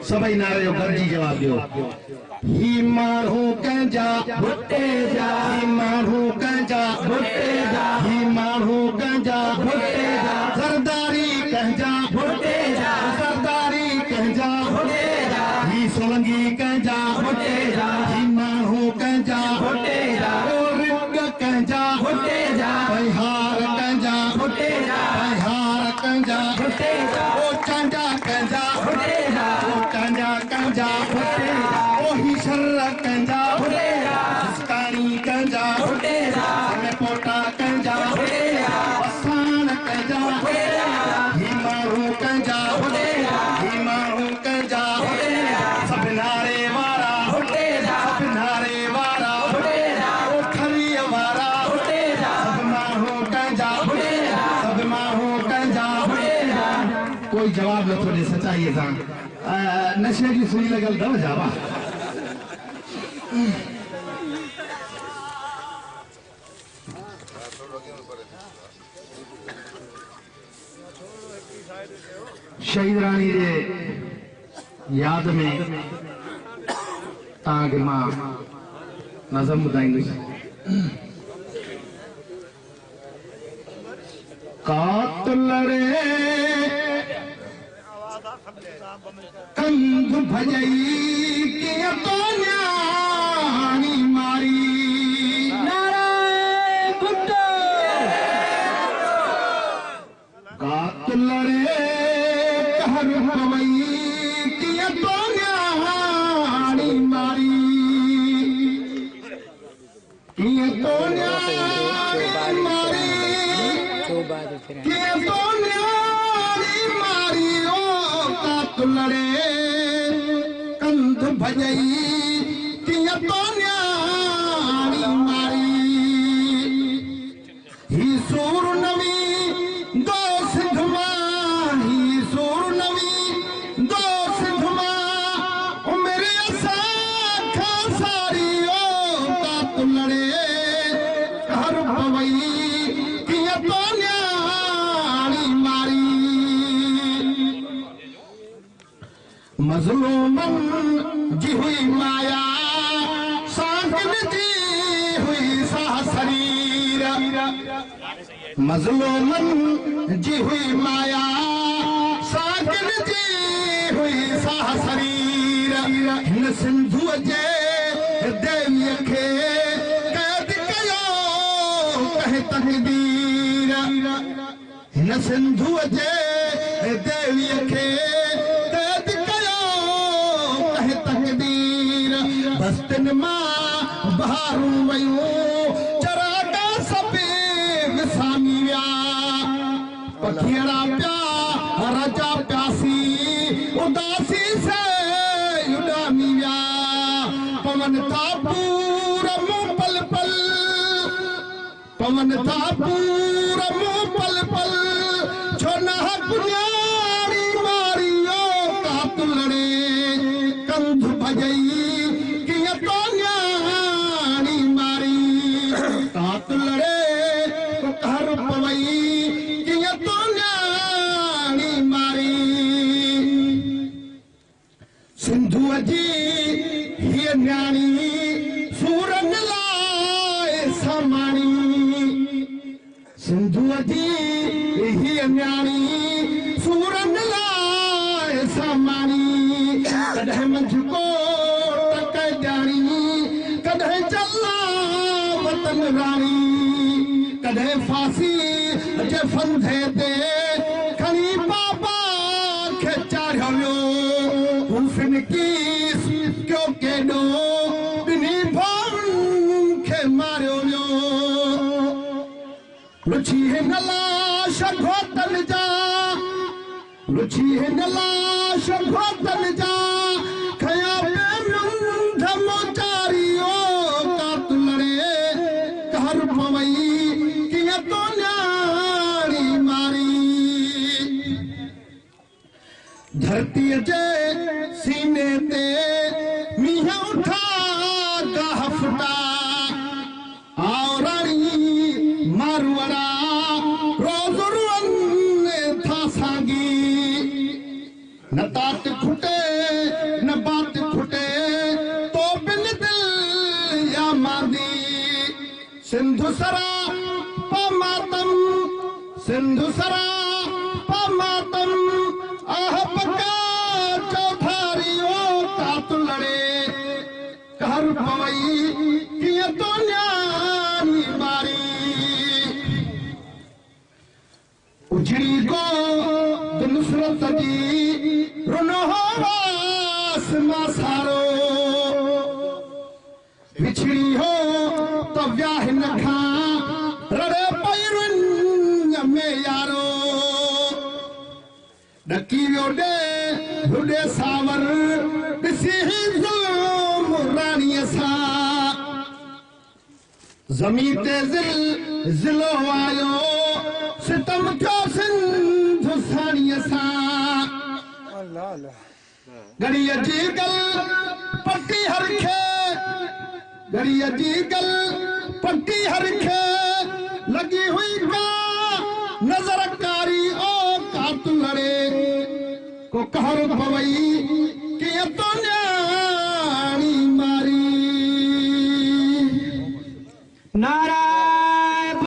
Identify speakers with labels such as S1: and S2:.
S1: सभई नारे जो गॾिजी जवाब ॾियो ही माण्हू कंहिंजा
S2: भुट्टे जा
S1: ही माण्हू कंहिंजा
S2: भुट्टे जा
S1: ही माण्हू कंहिंजा
S2: भुट्टे जा
S1: सरदारी कंहिंजा
S2: भुट्टे जा
S1: सरदारी कंहिंजा
S2: भुट्टे जा
S1: ही सोलंगी कंहिंजा
S2: भुट्टे जा
S1: ही माण्हू कंहिंजा
S2: भुट्टे जा
S1: रिग कंहिंजा
S2: भुट्टे जा
S1: बहार कंहिंजा
S2: भुट्टे जा
S1: बहार कंहिंजा
S2: भुट्टे जा
S1: ओ चांजा कंहिंजा
S2: भुट्टे जा
S1: ओ चांजा कंहिंजा
S2: भुट्टे जा
S1: ओ ही शर कंहिंजा
S2: भुट्टे जा
S1: हिस्तानी कंहिंजा
S2: भुट्टे जा
S1: समय पोटा कंहिंजा
S2: भुट्टे जा
S1: असान कंहिंजा
S2: भुट्टे जा
S1: ही माण्हू कंहिंजा
S2: भुट्टे जा
S1: ही माण्हू कंहिंजा
S2: भुट्टे जा
S1: सभु नारे वारा
S2: भुट्टे जा
S1: सभु नारे वारा
S2: भुट्टे जा
S1: ओ खरीअ वारा
S2: भुट्टे जा
S1: सभु माण्हू कंहिंजा
S2: भुट्टे जा
S1: सभु माण्हू कंहिंजा
S2: भुट्टे जा
S1: कोई जवाब नथो ॾे सचाईअ सां नशे जी सुई लॻल अथव जावा शहीद रानी जे याद में तव्हांखे मां नज़म ॿुधाईंदुसि कातल रे कंध भॼई कीअं तो न्याणी मारी कातल रे कहर पवई कीअं तो न्याणी मारी कीअं तो न्याणी मारी कीअं तो न्याणी मारी ओ कातल रे कंध भॼई कीअं तो न्याणी मारी ही सूर नवी दो सिंध मां ही सूर नवी दो सिंध मां ओ मेरे असां खां सारी ओ कातल रे कहर पवई कीअं तो न्याणी मारी मज़लूमन जी हुई माया साकिन जी हुई साह शरीर मज़लूमन जी हुई माया साकिन जी हुई साह शरीर हिन सिंधुअ जे देवीअ खे क़ैद कयो कंहिं तक़दीर हिन सिंधुअ जे देवीअ खे क़ैद कयो कंहिं तक़दीर बस्तिन मां बहारूं वयूं चरागा सभई विसामी विया पखियड़ा पिया राजा प्यासी उदासी से उॾामी विया पवन था पूर मुंहुं पल पल पवन था पूर मुंहुं पल पल छो न गुनियाणी मारी ओ कातल रे कंध भॼई कीअं तो न्याणी मारी कातल रे कहर पवई कीअं तो न्याणी मारी सिंधुअ जी हीअ न्याणी सूरन लाइ समाणी सिंधुअ जी हीअ न्याणी सूरन लाइ समाणी कॾहिं मंझको टक ॼाणी कॾहिं चला वतन राणी कॾहिं फांसी जे फंदे ते खणी बाबा खे चाढ़ियो वियो हू फिनकीस कयो केॾो ॿिन्ही भाउनि खे मारियो वियो लुछी हिन लाश घोटनि जा लुछी हिन लाश घोटनि जा खया मुंड मोचारी ओ कातल रे कहर पवई कीअं तो न्याणी मारी धरतीअ जे सीने ते मींहं उठा गाह फुटा आओ राणी मारवड़ा रोज़ रुअन था सागी न तात खुटे सिंधु सरा पमातम आह पका चौधारियो कात लड़े कहर पवई किए तो न्यानी मारी उजड़ी को नुसरत जी रुनो वास मासारो बिछड़ी हो तो व्याह न खा रड़े पैरुन में यारो डकी व्योडे हुडे सावर दिसी ही जुल्म रानी सा ज़मीन ते ज़िलो आयो सितम थियो सिंधु साणीअ सां गड़ीअ जी गल पटी हर खे गड़ीअ जी गल पटी हर खे लगी हुई का नजर कारी ओ कात लड़े को कहर पवई कीअं तो